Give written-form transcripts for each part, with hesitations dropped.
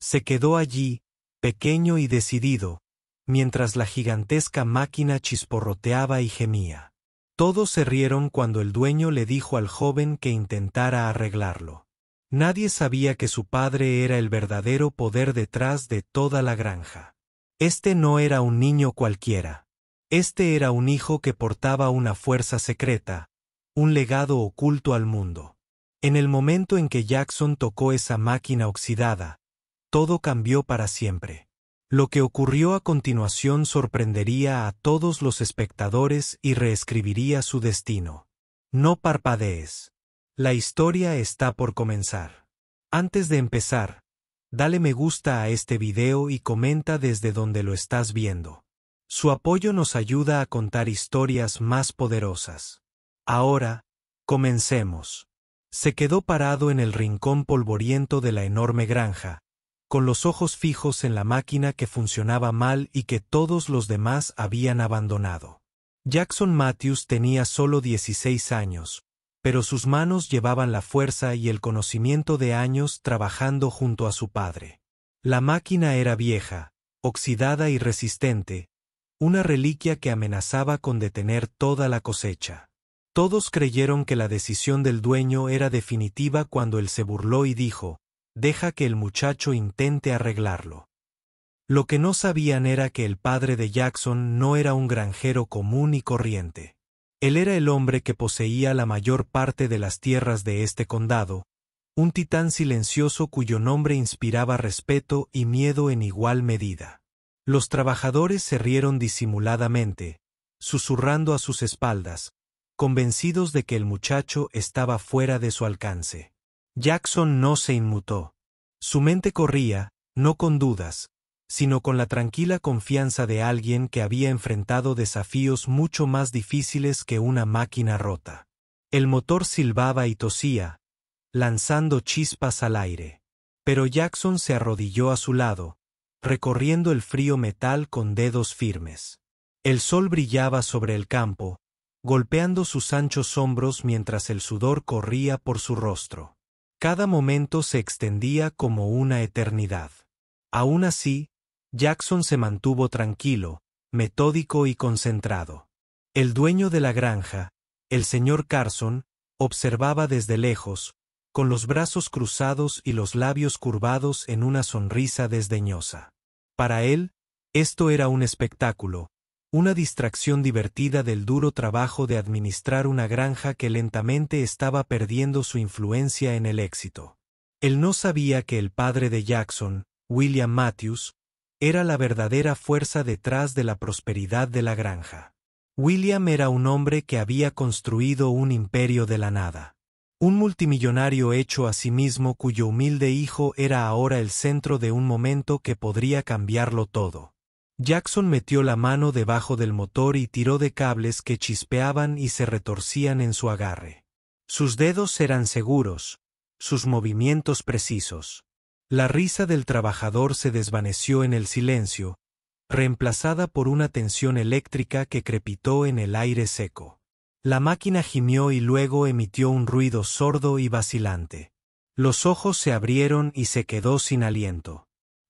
Se quedó allí, pequeño y decidido, mientras la gigantesca máquina chisporroteaba y gemía. Todos se rieron cuando el dueño le dijo al joven que intentara arreglarlo. Nadie sabía que su padre era el verdadero poder detrás de toda la granja. Este no era un niño cualquiera. Este era un hijo que portaba una fuerza secreta, un legado oculto al mundo. En el momento en que Jackson tocó esa máquina oxidada, todo cambió para siempre. Lo que ocurrió a continuación sorprendería a todos los espectadores y reescribiría su destino. No parpadees. La historia está por comenzar. Antes de empezar, dale me gusta a este video y comenta desde donde lo estás viendo. Su apoyo nos ayuda a contar historias más poderosas. Ahora, comencemos. Se quedó parado en el rincón polvoriento de la enorme granja, con los ojos fijos en la máquina que funcionaba mal y que todos los demás habían abandonado. Jackson Matthews tenía solo 16 años, pero sus manos llevaban la fuerza y el conocimiento de años trabajando junto a su padre. La máquina era vieja, oxidada y resistente, una reliquia que amenazaba con detener toda la cosecha. Todos creyeron que la decisión del dueño era definitiva cuando él se burló y dijo: «Deja que el muchacho intente arreglarlo». Lo que no sabían era que el padre de Jackson no era un granjero común y corriente. Él era el hombre que poseía la mayor parte de las tierras de este condado, un titán silencioso cuyo nombre inspiraba respeto y miedo en igual medida. Los trabajadores se rieron disimuladamente, susurrando a sus espaldas, convencidos de que el muchacho estaba fuera de su alcance. Jackson no se inmutó. Su mente corría, no con dudas, sino con la tranquila confianza de alguien que había enfrentado desafíos mucho más difíciles que una máquina rota. El motor silbaba y tosía, lanzando chispas al aire. Pero Jackson se arrodilló a su lado, recorriendo el frío metal con dedos firmes. El sol brillaba sobre el campo, golpeando sus anchos hombros mientras el sudor corría por su rostro. Cada momento se extendía como una eternidad. Aún así, Jackson se mantuvo tranquilo, metódico y concentrado. El dueño de la granja, el señor Carson, observaba desde lejos, con los brazos cruzados y los labios curvados en una sonrisa desdeñosa. Para él, esto era un espectáculo, una distracción divertida del duro trabajo de administrar una granja que lentamente estaba perdiendo su influencia en el éxito. Él no sabía que el padre de Jackson, William Matthews, era la verdadera fuerza detrás de la prosperidad de la granja. William era un hombre que había construido un imperio de la nada. Un multimillonario hecho a sí mismo cuyo humilde hijo era ahora el centro de un momento que podría cambiarlo todo. Jackson metió la mano debajo del motor y tiró de cables que chispeaban y se retorcían en su agarre. Sus dedos eran seguros, sus movimientos precisos. La risa del trabajador se desvaneció en el silencio, reemplazada por una tensión eléctrica que crepitó en el aire seco. La máquina gimió y luego emitió un ruido sordo y vacilante. Los ojos se abrieron y se quedó sin aliento.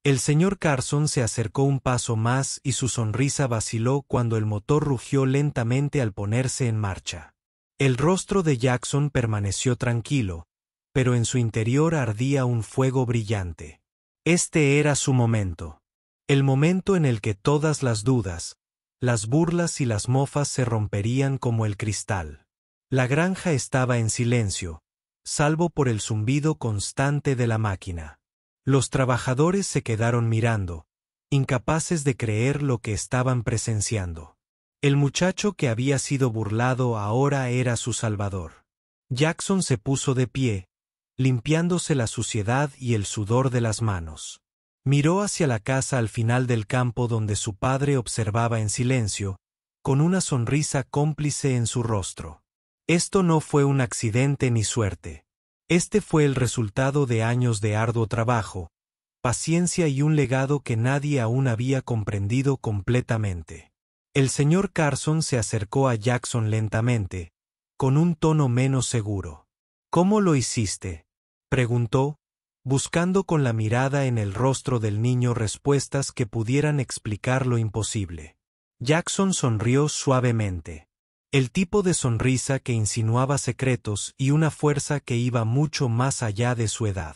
El señor Carson se acercó un paso más y su sonrisa vaciló cuando el motor rugió lentamente al ponerse en marcha. El rostro de Jackson permaneció tranquilo, pero en su interior ardía un fuego brillante. Este era su momento. El momento en el que todas las dudas, las burlas y las mofas se romperían como el cristal. La granja estaba en silencio, salvo por el zumbido constante de la máquina. Los trabajadores se quedaron mirando, incapaces de creer lo que estaban presenciando. El muchacho que había sido burlado ahora era su salvador. Jackson se puso de pie, limpiándose la suciedad y el sudor de las manos. Miró hacia la casa al final del campo donde su padre observaba en silencio, con una sonrisa cómplice en su rostro. Esto no fue un accidente ni suerte. Este fue el resultado de años de arduo trabajo, paciencia y un legado que nadie aún había comprendido completamente. El señor Carson se acercó a Jackson lentamente, con un tono menos seguro. «¿Cómo lo hiciste?», preguntó, buscando con la mirada en el rostro del niño respuestas que pudieran explicar lo imposible. Jackson sonrió suavemente. El tipo de sonrisa que insinuaba secretos y una fuerza que iba mucho más allá de su edad.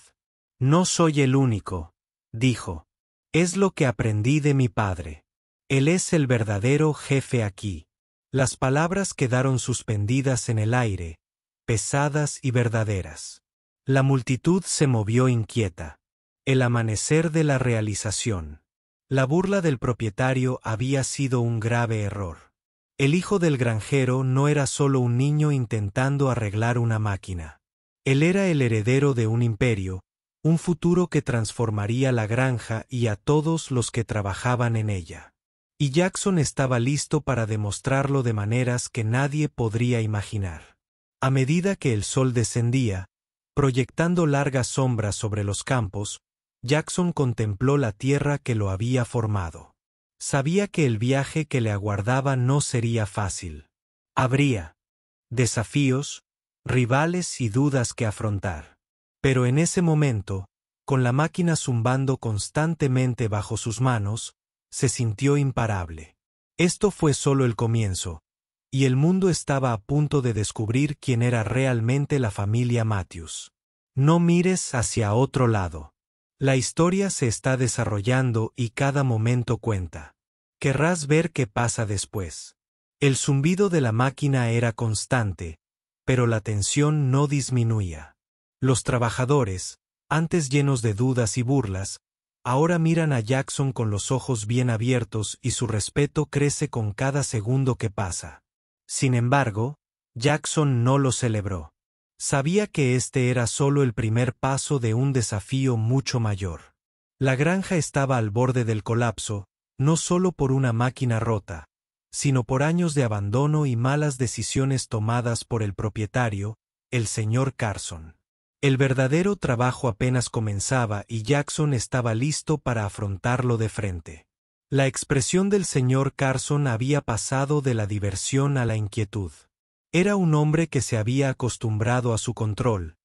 No soy el único, dijo. Es lo que aprendí de mi padre. Él es el verdadero jefe aquí. Las palabras quedaron suspendidas en el aire, pesadas y verdaderas. La multitud se movió inquieta. El amanecer de la realización. La burla del propietario había sido un grave error. El hijo del granjero no era solo un niño intentando arreglar una máquina. Él era el heredero de un imperio, un futuro que transformaría la granja y a todos los que trabajaban en ella. Y Jackson estaba listo para demostrarlo de maneras que nadie podría imaginar. A medida que el sol descendía, proyectando largas sombras sobre los campos, Jackson contempló la tierra que lo había formado. Sabía que el viaje que le aguardaba no sería fácil. Habría desafíos, rivales y dudas que afrontar. Pero en ese momento, con la máquina zumbando constantemente bajo sus manos, se sintió imparable. Esto fue solo el comienzo, y el mundo estaba a punto de descubrir quién era realmente la familia Matthews. No mires hacia otro lado. La historia se está desarrollando y cada momento cuenta. Querrás ver qué pasa después. El zumbido de la máquina era constante, pero la tensión no disminuía. Los trabajadores, antes llenos de dudas y burlas, ahora miran a Jackson con los ojos bien abiertos y su respeto crece con cada segundo que pasa. Sin embargo, Jackson no lo celebró. Sabía que este era solo el primer paso de un desafío mucho mayor. La granja estaba al borde del colapso, no solo por una máquina rota, sino por años de abandono y malas decisiones tomadas por el propietario, el señor Carson. El verdadero trabajo apenas comenzaba y Jackson estaba listo para afrontarlo de frente. La expresión del señor Carson había pasado de la diversión a la inquietud. Era un hombre que se había acostumbrado a su control,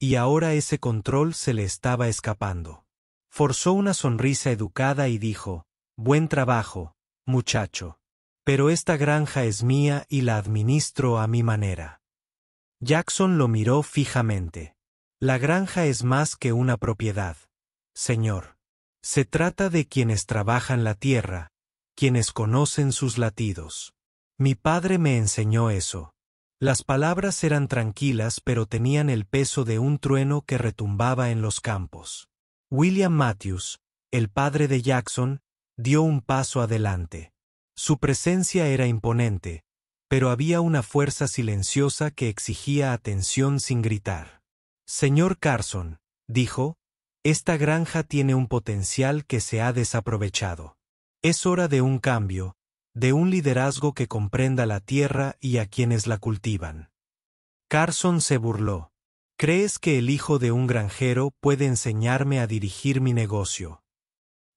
y ahora ese control se le estaba escapando. Forzó una sonrisa educada y dijo: «Buen trabajo, muchacho. Pero esta granja es mía y la administro a mi manera». Jackson lo miró fijamente. «La granja es más que una propiedad, señor. Se trata de quienes trabajan la tierra, quienes conocen sus latidos. Mi padre me enseñó eso». Las palabras eran tranquilas pero tenían el peso de un trueno que retumbaba en los campos. William Matthews, el padre de Jackson, dio un paso adelante. Su presencia era imponente, pero había una fuerza silenciosa que exigía atención sin gritar. «Señor Carson», dijo, «esta granja tiene un potencial que se ha desaprovechado. Es hora de un cambio, de un liderazgo que comprenda la tierra y a quienes la cultivan». Carson se burló. «¿Crees que el hijo de un granjero puede enseñarme a dirigir mi negocio?»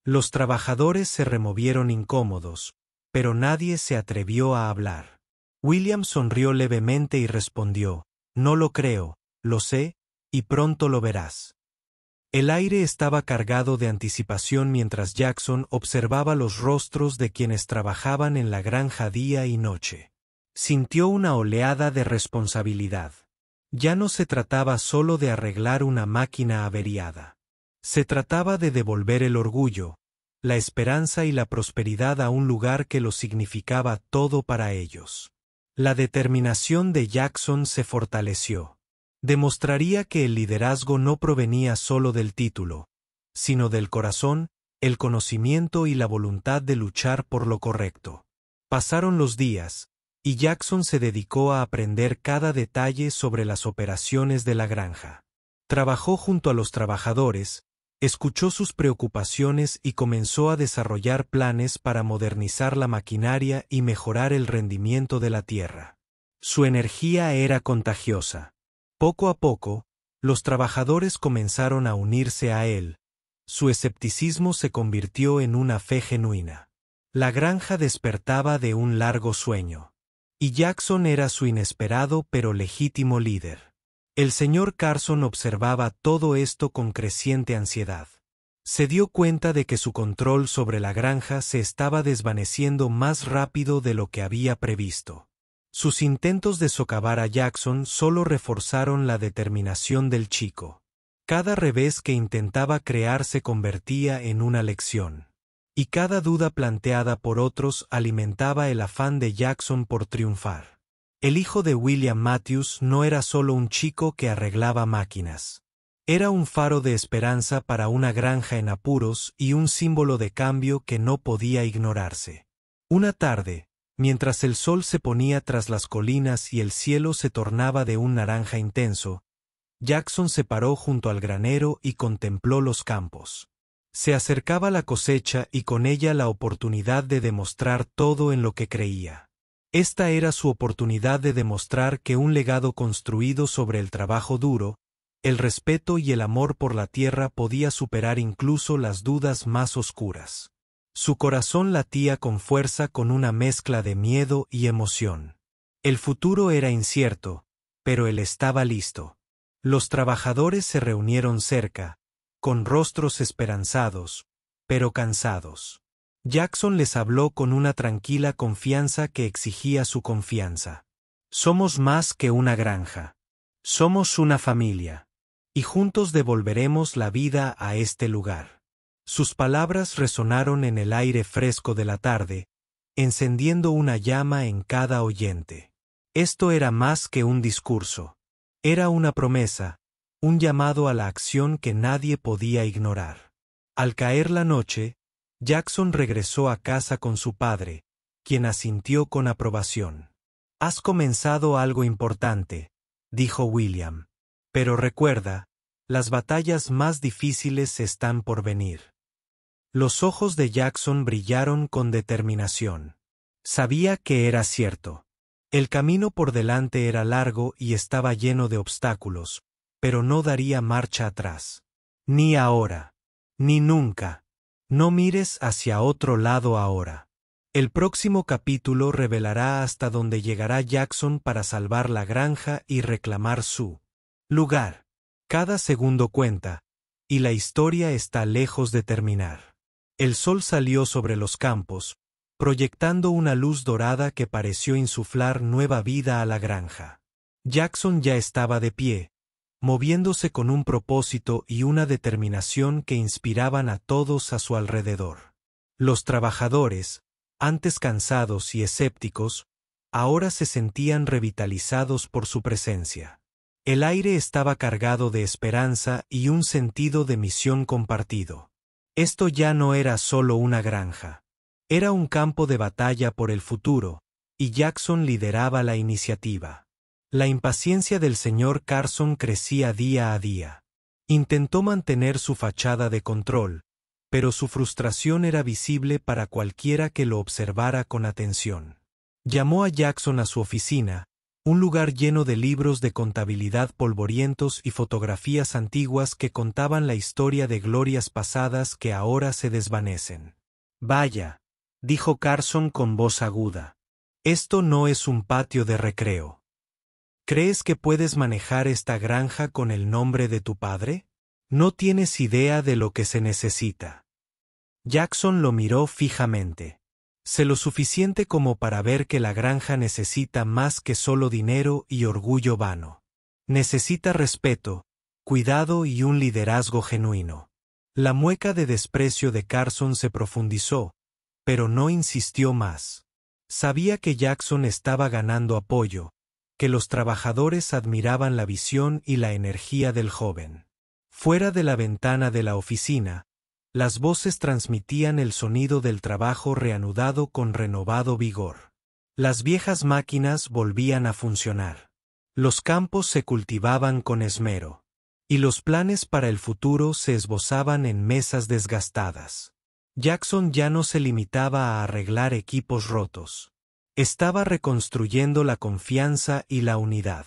Los trabajadores se removieron incómodos, pero nadie se atrevió a hablar. William sonrió levemente y respondió: «No lo creo, lo sé, y pronto lo verás». El aire estaba cargado de anticipación mientras Jackson observaba los rostros de quienes trabajaban en la granja día y noche. Sintió una oleada de responsabilidad. Ya no se trataba solo de arreglar una máquina averiada. Se trataba de devolver el orgullo, la esperanza y la prosperidad a un lugar que lo significaba todo para ellos. La determinación de Jackson se fortaleció. Demostraría que el liderazgo no provenía solo del título, sino del corazón, el conocimiento y la voluntad de luchar por lo correcto. Pasaron los días, y Jackson se dedicó a aprender cada detalle sobre las operaciones de la granja. Trabajó junto a los trabajadores, escuchó sus preocupaciones y comenzó a desarrollar planes para modernizar la maquinaria y mejorar el rendimiento de la tierra. Su energía era contagiosa. Poco a poco, los trabajadores comenzaron a unirse a él. Su escepticismo se convirtió en una fe genuina. La granja despertaba de un largo sueño. Y Jackson era su inesperado pero legítimo líder. El señor Carson observaba todo esto con creciente ansiedad. Se dio cuenta de que su control sobre la granja se estaba desvaneciendo más rápido de lo que había previsto. Sus intentos de socavar a Jackson solo reforzaron la determinación del chico. Cada revés que intentaba crear se convertía en una lección. Y cada duda planteada por otros alimentaba el afán de Jackson por triunfar. El hijo de William Matthews no era solo un chico que arreglaba máquinas. Era un faro de esperanza para una granja en apuros y un símbolo de cambio que no podía ignorarse. Una tarde, mientras el sol se ponía tras las colinas y el cielo se tornaba de un naranja intenso, Jackson se paró junto al granero y contempló los campos. Se acercaba la cosecha y con ella la oportunidad de demostrar todo en lo que creía. Esta era su oportunidad de demostrar que un legado construido sobre el trabajo duro, el respeto y el amor por la tierra podía superar incluso las dudas más oscuras. Su corazón latía con fuerza con una mezcla de miedo y emoción. El futuro era incierto, pero él estaba listo. Los trabajadores se reunieron cerca, con rostros esperanzados, pero cansados. Jackson les habló con una tranquila confianza que exigía su confianza. Somos más que una granja. Somos una familia. Y juntos devolveremos la vida a este lugar. Sus palabras resonaron en el aire fresco de la tarde, encendiendo una llama en cada oyente. Esto era más que un discurso. Era una promesa, un llamado a la acción que nadie podía ignorar. Al caer la noche, Jackson regresó a casa con su padre, quien asintió con aprobación. «Has comenzado algo importante», dijo William. «Pero recuerda, las batallas más difíciles están por venir». Los ojos de Jackson brillaron con determinación. Sabía que era cierto. El camino por delante era largo y estaba lleno de obstáculos, pero no daría marcha atrás. Ni ahora. Ni nunca. No mires hacia otro lado ahora. El próximo capítulo revelará hasta dónde llegará Jackson para salvar la granja y reclamar su lugar. Cada segundo cuenta, y la historia está lejos de terminar. El sol salió sobre los campos, proyectando una luz dorada que pareció insuflar nueva vida a la granja. Jackson ya estaba de pie, moviéndose con un propósito y una determinación que inspiraban a todos a su alrededor. Los trabajadores, antes cansados y escépticos, ahora se sentían revitalizados por su presencia. El aire estaba cargado de esperanza y un sentido de misión compartido. Esto ya no era solo una granja. Era un campo de batalla por el futuro, y Jackson lideraba la iniciativa. La impaciencia del señor Carson crecía día a día. Intentó mantener su fachada de control, pero su frustración era visible para cualquiera que lo observara con atención. Llamó a Jackson a su oficina, un lugar lleno de libros de contabilidad polvorientos y fotografías antiguas que contaban la historia de glorias pasadas que ahora se desvanecen. «Vaya», dijo Carson con voz aguda. «Esto no es un patio de recreo. ¿Crees que puedes manejar esta granja con el nombre de tu padre? No tienes idea de lo que se necesita». Jackson lo miró fijamente. Sé lo suficiente como para ver que la granja necesita más que solo dinero y orgullo vano. Necesita respeto, cuidado y un liderazgo genuino. La mueca de desprecio de Carson se profundizó, pero no insistió más. Sabía que Jackson estaba ganando apoyo, que los trabajadores admiraban la visión y la energía del joven. Fuera de la ventana de la oficina, las voces transmitían el sonido del trabajo reanudado con renovado vigor. Las viejas máquinas volvían a funcionar. Los campos se cultivaban con esmero. Y los planes para el futuro se esbozaban en mesas desgastadas. Jackson ya no se limitaba a arreglar equipos rotos. Estaba reconstruyendo la confianza y la unidad.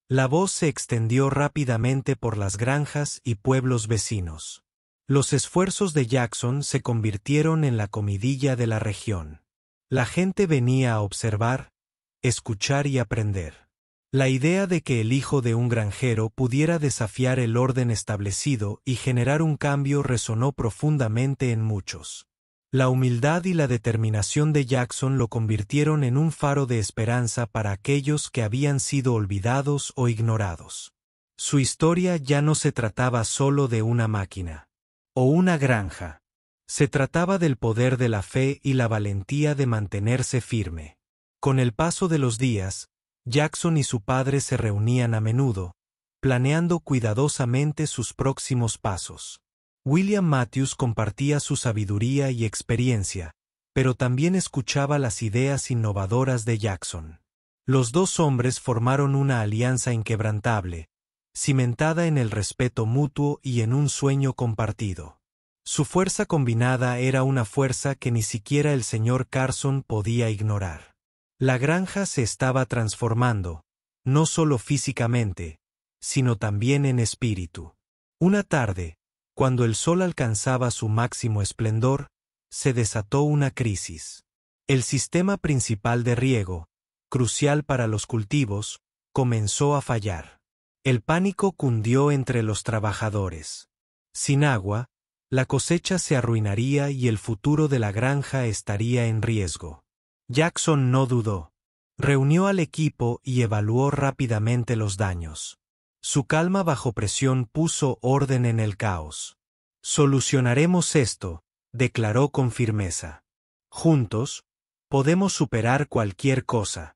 La voz se extendió rápidamente por las granjas y pueblos vecinos. Los esfuerzos de Jackson se convirtieron en la comidilla de la región. La gente venía a observar, escuchar y aprender. La idea de que el hijo de un granjero pudiera desafiar el orden establecido y generar un cambio resonó profundamente en muchos. La humildad y la determinación de Jackson lo convirtieron en un faro de esperanza para aquellos que habían sido olvidados o ignorados. Su historia ya no se trataba solo de una máquina o una granja. Se trataba del poder de la fe y la valentía de mantenerse firme. Con el paso de los días, Jackson y su padre se reunían a menudo, planeando cuidadosamente sus próximos pasos. William Matthews compartía su sabiduría y experiencia, pero también escuchaba las ideas innovadoras de Jackson. Los dos hombres formaron una alianza inquebrantable, cimentada en el respeto mutuo y en un sueño compartido. Su fuerza combinada era una fuerza que ni siquiera el señor Carson podía ignorar. La granja se estaba transformando, no solo físicamente, sino también en espíritu. Una tarde, cuando el sol alcanzaba su máximo esplendor, se desató una crisis. El sistema principal de riego, crucial para los cultivos, comenzó a fallar. El pánico cundió entre los trabajadores. Sin agua, la cosecha se arruinaría y el futuro de la granja estaría en riesgo. Jackson no dudó. Reunió al equipo y evaluó rápidamente los daños. Su calma bajo presión puso orden en el caos. «Solucionaremos esto», declaró con firmeza. «Juntos, podemos superar cualquier cosa».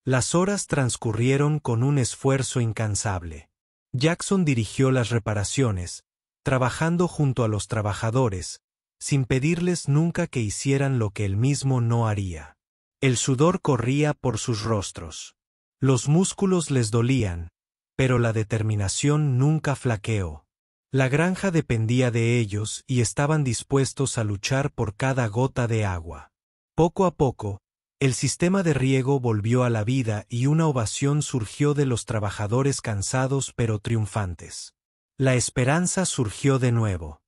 Las horas transcurrieron con un esfuerzo incansable. Jackson dirigió las reparaciones, trabajando junto a los trabajadores, sin pedirles nunca que hicieran lo que él mismo no haría. El sudor corría por sus rostros. Los músculos les dolían, pero la determinación nunca flaqueó. La granja dependía de ellos y estaban dispuestos a luchar por cada gota de agua. Poco a poco, el sistema de riego volvió a la vida y una ovación surgió de los trabajadores cansados pero triunfantes. La esperanza surgió de nuevo.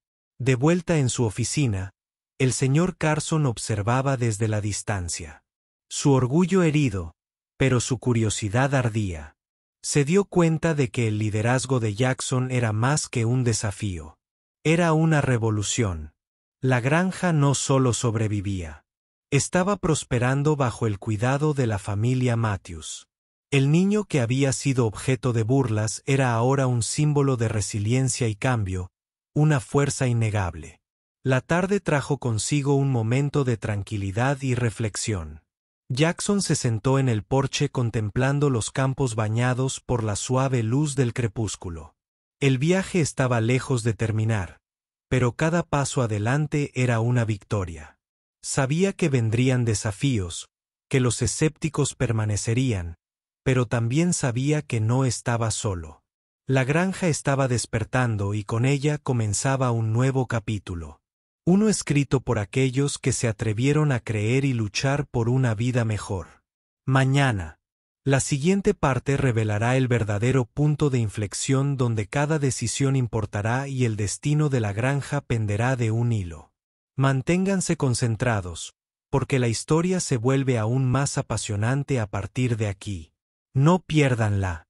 De vuelta en su oficina, el señor Carson observaba desde la distancia. Su orgullo herido, pero su curiosidad ardía. Se dio cuenta de que el liderazgo de Jackson era más que un desafío. Era una revolución. La granja no solo sobrevivía. Estaba prosperando bajo el cuidado de la familia Matthews. El niño que había sido objeto de burlas era ahora un símbolo de resiliencia y cambio, una fuerza innegable. La tarde trajo consigo un momento de tranquilidad y reflexión. Jackson se sentó en el porche contemplando los campos bañados por la suave luz del crepúsculo. El viaje estaba lejos de terminar, pero cada paso adelante era una victoria. Sabía que vendrían desafíos, que los escépticos permanecerían, pero también sabía que no estaba solo. La granja estaba despertando y con ella comenzaba un nuevo capítulo. Uno escrito por aquellos que se atrevieron a creer y luchar por una vida mejor. Mañana, la siguiente parte revelará el verdadero punto de inflexión donde cada decisión importará y el destino de la granja penderá de un hilo. Manténganse concentrados, porque la historia se vuelve aún más apasionante a partir de aquí. No piérdanla.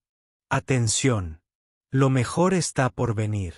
Atención. Lo mejor está por venir.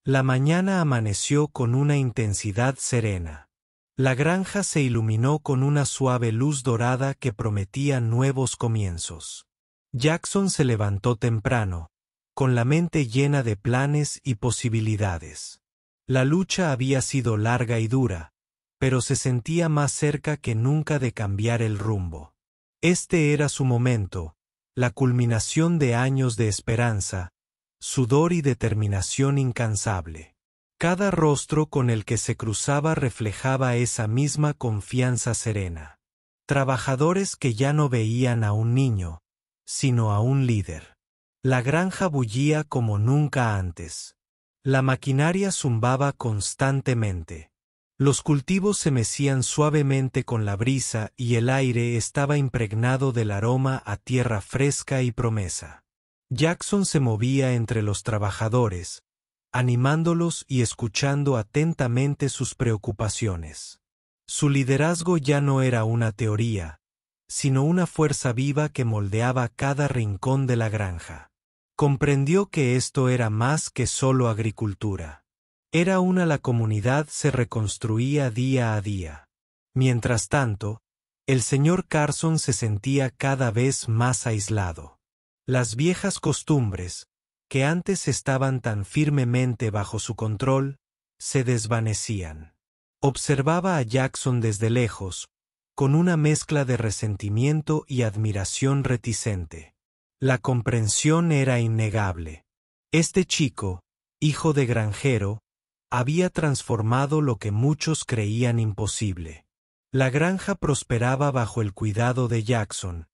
La mañana amaneció con una intensidad serena. La granja se iluminó con una suave luz dorada que prometía nuevos comienzos. Jackson se levantó temprano, con la mente llena de planes y posibilidades. La lucha había sido larga y dura, pero se sentía más cerca que nunca de cambiar el rumbo. Este era su momento, la culminación de años de esperanza, sudor y determinación incansable. Cada rostro con el que se cruzaba reflejaba esa misma confianza serena. Trabajadores que ya no veían a un niño, sino a un líder. La granja bullía como nunca antes. La maquinaria zumbaba constantemente. Los cultivos se mecían suavemente con la brisa y el aire estaba impregnado del aroma a tierra fresca y promesa. Jackson se movía entre los trabajadores, animándolos y escuchando atentamente sus preocupaciones. Su liderazgo ya no era una teoría, sino una fuerza viva que moldeaba cada rincón de la granja. Comprendió que esto era más que solo agricultura. La comunidad se reconstruía día a día. Mientras tanto, el señor Carson se sentía cada vez más aislado. Las viejas costumbres, que antes estaban tan firmemente bajo su control, se desvanecían. Observaba a Jackson desde lejos, con una mezcla de resentimiento y admiración reticente. La comprensión era innegable. Este chico, hijo de granjero, había transformado lo que muchos creían imposible. La granja prosperaba bajo el cuidado de Jackson,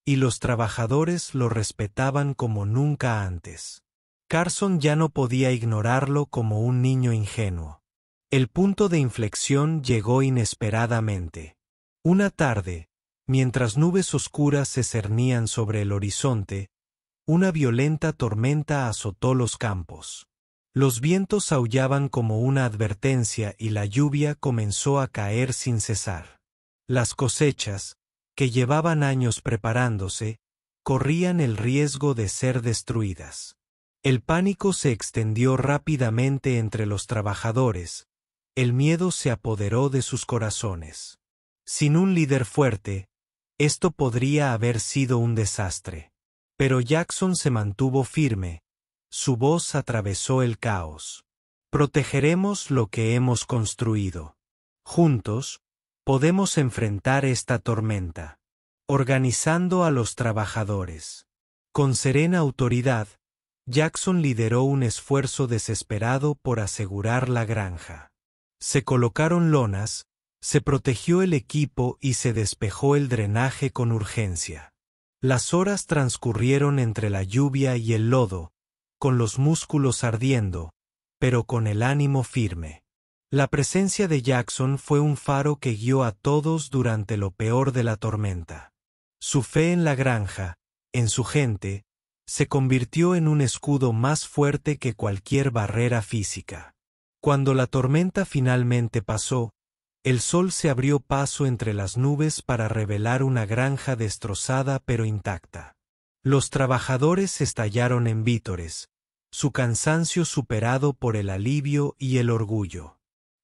y los trabajadores lo respetaban como nunca antes. Carson ya no podía ignorarlo como un niño ingenuo. El punto de inflexión llegó inesperadamente. Una tarde, mientras nubes oscuras se cernían sobre el horizonte, una violenta tormenta azotó los campos. Los vientos aullaban como una advertencia y la lluvia comenzó a caer sin cesar. Las cosechas, que llevaban años preparándose, corrían el riesgo de ser destruidas. El pánico se extendió rápidamente entre los trabajadores, el miedo se apoderó de sus corazones. Sin un líder fuerte, esto podría haber sido un desastre. Pero Jackson se mantuvo firme, su voz atravesó el caos. Protegeremos lo que hemos construido. Juntos, podemos enfrentar esta tormenta. Organizando a los trabajadores. Con serena autoridad, Jackson lideró un esfuerzo desesperado por asegurar la granja. Se colocaron lonas, se protegió el equipo y se despejó el drenaje con urgencia. Las horas transcurrieron entre la lluvia y el lodo, con los músculos ardiendo, pero con el ánimo firme. La presencia de Jackson fue un faro que guió a todos durante lo peor de la tormenta. Su fe en la granja, en su gente, se convirtió en un escudo más fuerte que cualquier barrera física. Cuando la tormenta finalmente pasó, el sol se abrió paso entre las nubes para revelar una granja destrozada pero intacta. Los trabajadores estallaron en vítores, su cansancio superado por el alivio y el orgullo.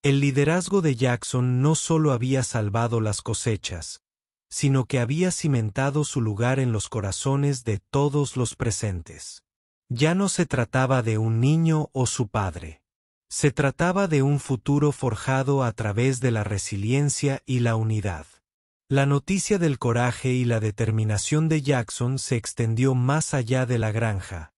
El liderazgo de Jackson no solo había salvado las cosechas, sino que había cimentado su lugar en los corazones de todos los presentes. Ya no se trataba de un niño o su padre. Se trataba de un futuro forjado a través de la resiliencia y la unidad. La noticia del coraje y la determinación de Jackson se extendió más allá de la granja,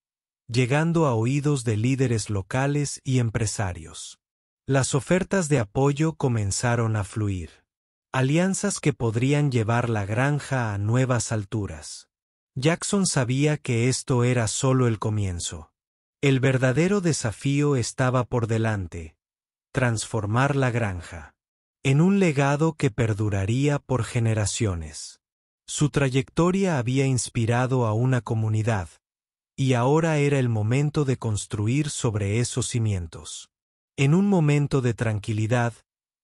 llegando a oídos de líderes locales y empresarios. Las ofertas de apoyo comenzaron a fluir. Alianzas que podrían llevar la granja a nuevas alturas. Jackson sabía que esto era solo el comienzo. El verdadero desafío estaba por delante: transformar la granja en un legado que perduraría por generaciones. Su trayectoria había inspirado a una comunidad, y ahora era el momento de construir sobre esos cimientos. En un momento de tranquilidad,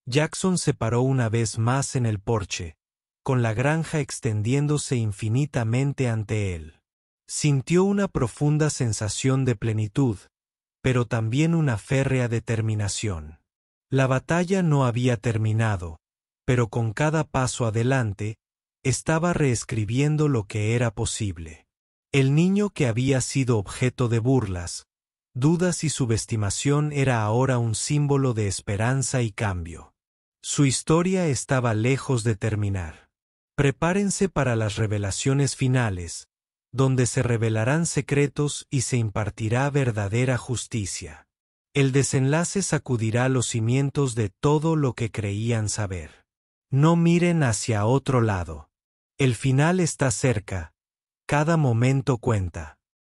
Jackson se paró una vez más en el porche, con la granja extendiéndose infinitamente ante él. Sintió una profunda sensación de plenitud, pero también una férrea determinación. La batalla no había terminado, pero con cada paso adelante, estaba reescribiendo lo que era posible. El niño que había sido objeto de burlas, dudas y subestimación era ahora un símbolo de esperanza y cambio. Su historia estaba lejos de terminar. Prepárense para las revelaciones finales, donde se revelarán secretos y se impartirá verdadera justicia. El desenlace sacudirá los cimientos de todo lo que creían saber. No miren hacia otro lado. El final está cerca. Cada momento cuenta.